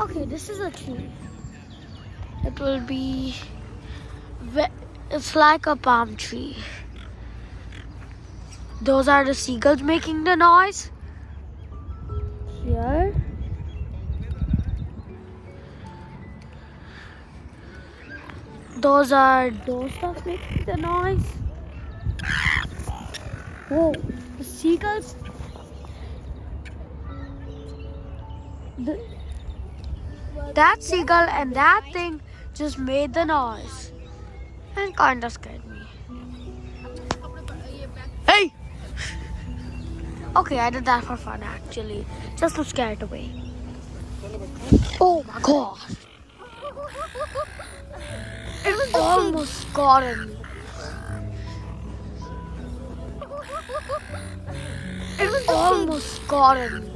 Okay, this is a tree. It will be. It's like a palm tree. Those are the seagulls making the noise. Here. Those are those stuff making the noise. Whoa, the seagulls. That seagull and that thing just made the noise and kinda scared me. Hey! Okay, I did that for fun actually, just to scare it away. Oh my god! It almost got me. It almost got me.